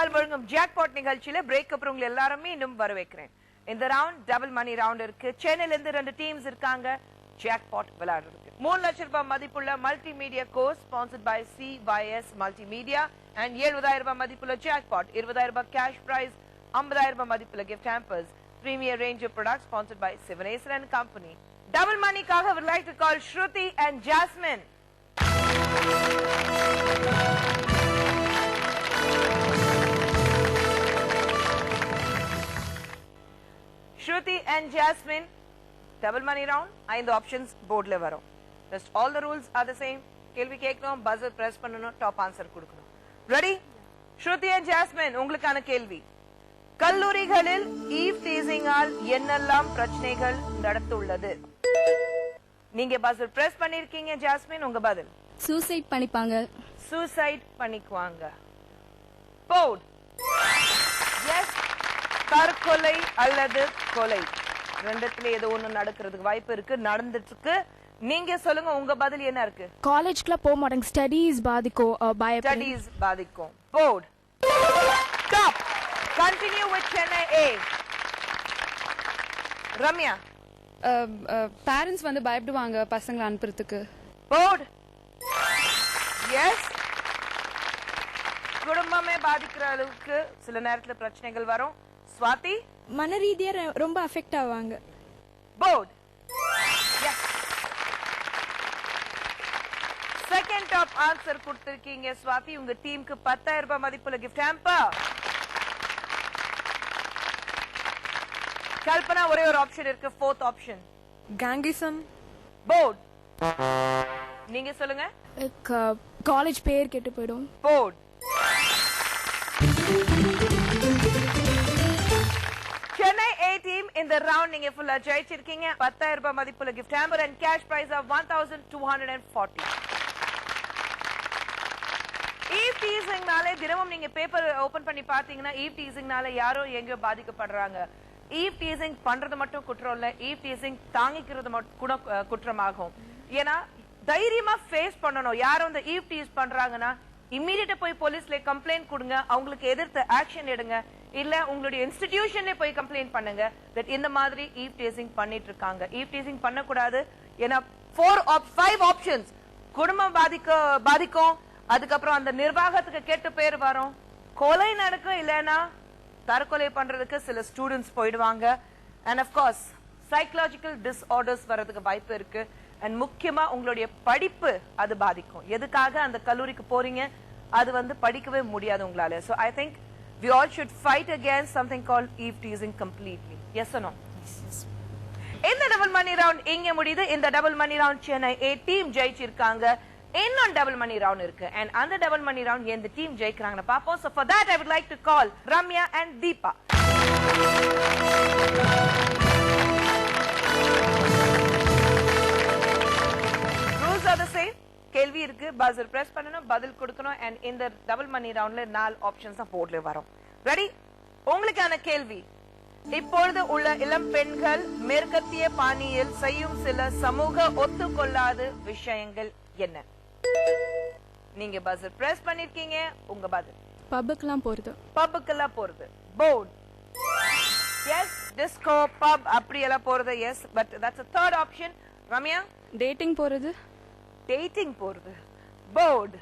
பால் வழங்கும் ஜாக்பாட் நிகழ்ச்சியில பிரேக் அப்புறம் உங்களை எல்லாருமே இன்னும் வரவேற்கிறேன். இந்த ரவுண்ட் டபுள் மணி ரவுண்ட் இருக்கு. சென்னையில இருந்து 2 டீம்ஸ் இருக்காங்க ஜாக்பாட் விளையாடுறதுக்கு. 3 லட்சம் ரூபாய் மதிப்புள்ள multimedia course sponsored by CYS multimedia and 70,000 ரூபாய் மதிப்புள்ள ஜாக்பாட், 20,000 ரூபாய் கேஷ் பிரைஸ், 50,000 ரூபாய் மதிப்புள்ள gift hampers, premier range of products sponsored by Sivaneswaran and company. Double மணிக்காக would like to call Shruti and Jasmine. Shruti and Jasmine, double money round. 5 options board le varum. Just all the rules are the same. Kelvi keknom, buzzer press pannanom, top answer kudukanum. Ready? Shruti and Jasmine, ungalukana kelvi. கல்லூரிகளில் eve டீசிங்கால் என்னெல்லாம் பிரச்சனைகள் நடந்துள்ளது? நீங்க buzzer press பண்ணிருக்கீங்க jasmine, உங்க பதில் suicide பண்ணிப்பாங்க. Suicide பண்ணிக்குவாங்க. போர்ட் எஸ், தற்கொலை அல்லது கொலை ரெண்டுத்துல ஏதோ ஒண்ணு நடக்கிறதுக்கு வாய்ப்பு இருக்கு, நடந்துட்டு இருக்கு. நீங்க சொல்லுங்க, உங்க பதில் என்ன இருக்கு? காலேஜ்க்குள்ள போக மாட்டாங்க, ஸ்டடீஸ் பாதிக்கும், ஸ்டடீஸ் பாதிக்கும். போர்ட் stop. Continue with Chennai A. Ramya. Parents வந்து பயப்படுவாங்க பசங்களை அனுப்புறதுக்கு. Board. Yes. குடும்பமே பாதிக்கிற அளவுக்கு சில நேரத்துல பிரச்சனைகள் வரும். ஸ்வாதி. மன ரீதியா ரொம்ப அஃபெக்ட் ஆவாங்க. Board. Yes. Second top answer கொடுத்திருக்கீங்க Swathi. உங்க டீமுக்கு 10,000 ரூபாய் மதிப்புள்ள gift hamper. கல்பனா, ஒரே ஒரு ஆப்ஷன் இருக்கு, fourth ஆப்ஷன் கேங்கிசம். போர்ட் நீங்க சொல்லுங்க. காலேஜ் பேர் கெட்டு போயிடும். போர்ட் சென்னை A டீம் இந்த ரவுண்ட் நீங்க ஃபுல்லா ஜெயிச்சிருக்கீங்க. 10,000 ரூபாய் மதிப்புள்ள gift hamper and cash prize of 1,240. Eve டீசிங்னாலே தினமும் நீங்க பேப்பர் ஓபன் பண்ணி பாத்தீங்கன்னா ஈவ் டீசிங்னால யாரோ எங்கயோ பாதிக்கப்படுறாங்க. ஈவ் டீசிங் பண்றது மட்டும் குற்றம் இல்ல, ஈவ் டீசிங் தாங்கிக்கிறது கூட குற்றமாகும். ஏன்னா தைரியமா ஃபேஸ் பண்ணணும். யாரும் இந்த ஈவ் டீஸ் பண்றாங்கன்னா இம்மீடியட்டா போய் போலீஸ்ல கம்ப்ளைண்ட் கொடுங்க, அவங்களுக்கு எதிர்த்து ஆக்ஷன் எடுங்க, இல்ல உங்களுடைய இன்ஸ்டிடியூஷன்ல போய் கம்ப்ளைண்ட் பண்ணுங்க தட் இந்த மாதிரி ஈவ் டீசிங் பண்ணிட்டு இருக்காங்க. ஈவ் டீசிங் பண்ணக்கூடாது. ஏன்னா 5 ஆப்ஷன்ஸ் குடும்பம் பாதிக்கும், அதுக்கப்புறம் அந்த நிர்வாகத்துக்கு கெட்ட பேர் வரும், கொலை நடக்கும், இல்லைன்னா தற்கொலை பண்றதுக்கு சில ஸ்டூடெண்ட்ஸ் போயிடுவாங்க. And half course psychological disorders வரதுக்கு வாய்ப்பு இருக்கு. அண்ட் முக்கியமா உங்களுடைய படிப்பு அது பாதிக்கும். எதுக்காக அந்த கல்லூரிக்கு போறீங்க, அது வந்து படிக்கவே முடியாது உங்களால. So I think we all should fight against something called eve teasing completely. Yes or no? இந்த டபுள் மணி ரவுண்ட் இங்க முடியுது. இந்த double money round Chennai A team ஜெயிச்சிருக்காங்க. இன்னொரு டபுள் மணி ரவுண்ட் இருக்கு. அண்ட் அந்த டபுள் மணி ரவுண்ட் எந்த team ஜெயிக்கிறாங்கன்னு பாப்போம். So for that I would like to call Ramya and Deepa. Rules are the same. கேள்வி இருக்கு, பஸர் பிரஸ் பண்ணனும், பதில் கொடுக்கணும். அண்ட் இந்த டபுள் மணி ரவுண்ட்ல 4 ஆப்ஷன்ஸ் தான் போர்ட்ல வரும். ரெடி? உங்களுக்கான கேள்வி, இப்பொழுது உள்ள இளம் பெண்கள் மேற்கத்திய பாணியில் செய்யும் சில சமூக ஒத்துக்கொள்ளாத விஷயங்கள் என்ன? நீங்க பஸர் பிரஸ் பண்ணிருக்கீங்க, உங்க பதில் பப்புக்கெல்லாம் போறது. பப்புக்கெல்லாம் போறது. போர்ட் எஸ், டிஸ்கோ பப் அப்படி எல்லாம் போறது. Yes, but that's a third option. ரம்யா? டேட்டிங் போறது. டேட்டிங் போறது. போர்ட்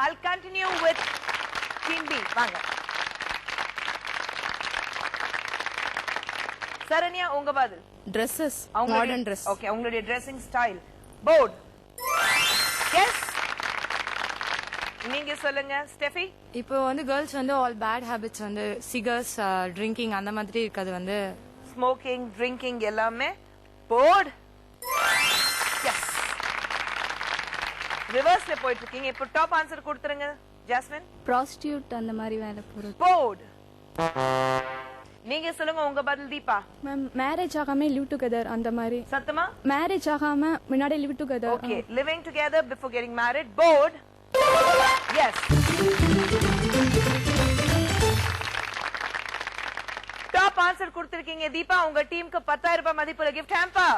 I'll continue with team B. வாங்க சரண்யா, உங்க பதில் Dresses, modern dress. ஓகே, உங்களுடைய ட்ரெஸ்ஸிங் ஸ்டைல். போர்ட் எஸ், நீங்க சொல்லுங்க ஸ்டெஃபி. இப்போ வந்து கேர்ள்ஸ் வந்து ஆல் பேட் ஹேபிட்ஸ் வந்து சிகர்ஸ், ட்ரிங்கிங் அந்த மாதிரி இருக்கிறது வந்து ஸ்மோக்கிங், ட்ரிங்கிங் எல்லாமே. போர்ட் எஸ், ரிவர்ஸ்ல போயிட்டு இருக்கீங்க. இப்போ டாப் ஆன்சர் கொடுத்துருங்க ஜாஸ்மின். ப்ராஸ்டியூட் அந்த மாதிரி வேலை போறது. போர்ட் நீங்க சொல்லுங்க, உங்க பதில் தீபா. மேம், மேரேஜ் ஆகாம லிவ் டுகெதர் அந்த மாதிரி. சத்தமா? மேரேஜ் ஆகாம முன்னாடி live together. Okay, living together before getting married. Board yes. Top answer கொடுத்திருக்கீங்க தீபா. உங்க டீமுக்கு 10,000 ரூபாய் மதிப்புள்ள gift hamper.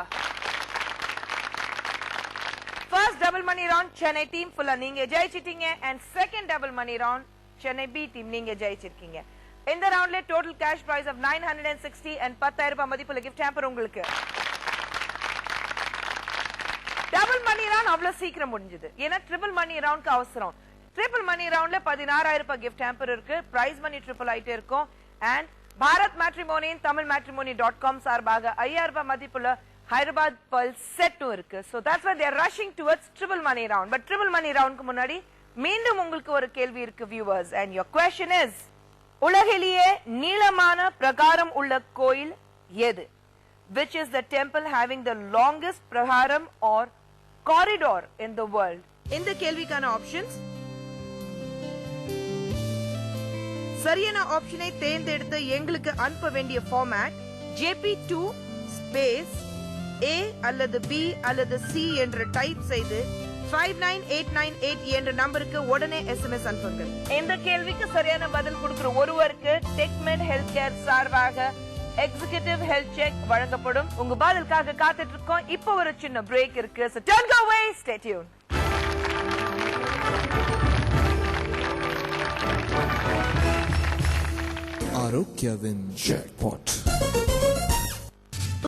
First double money round Chennai team full நீங்க ஜெயிச்சிட்டீங்க. and second double money round Chennai B team நீங்க ஜெயிச்சிருக்கீங்க. இந்த ரவுண்ட்ல total cash prize of 960 and 10,000 ரூபாய் மதிப்புள்ள gift hamper உங்களுக்கு. டபுள் மணி ரவுண்ட் அவ்வளவு சீக்கிரம் முடிஞ்சது. ஏன்னா ட்ரிபிள் மணி ரவுண்ட்க்கு அவசரம். ட்ரிபிள் மணி ரவுண்ட்ல 16,000 ரூபாய் gift hamper இருக்கு. பிரைஸ் மணி ட்ரிபிள் ஆயிட்டே இருக்கும். அண்ட் பாரத் மேட்ரிமோனியின் tamilmatrimony.com சார்பாக 5,000 ரூபாய் மதிப்புள்ள ஹைதராபாத் pearl செட்டும் இருக்கு. So that's why they are rushing towards triple money round. But triple money roundக்கு முன்னாடி மீண்டும் உங்களுக்கு ஒரு கேள்வி இருக்கு viewers, and your question is, உலகிலேயே நீளமான பிரகாரம் உள்ள கோயில் எது? Which is the temple having the longest praharam or corridor in the world? இந்த கேள்விக்கான ஆப்ஷன்ஸ், சரியான ஆப்ஷனை தேர்ந்தெடுத்து எங்களுக்கு அனுப்ப வேண்டிய ஃபார்மேட் JP2 ஸ்பேஸ் A அல்லது B அல்லது C என்று டைப் செய்து 59898 என்ற நம்பருக்கு உடனே SMS அனுப்புங்க. இந்த கேள்விக்கு சரியான பதில் கொடுக்கிற ஒருவருக்கு டெக்மெட் ஹெல்த் கேர் சார்பாக எக்ஸிகியூட்டிவ் ஹெல்த் செக் வழங்கப்படும். உங்க பதிலுக்காக காத்துட்டு இருக்கோம். இப்போ ஒரு சின்ன பிரேக் இருக்கு. So don't go away, stay tuned. Arokyavan Jackpot.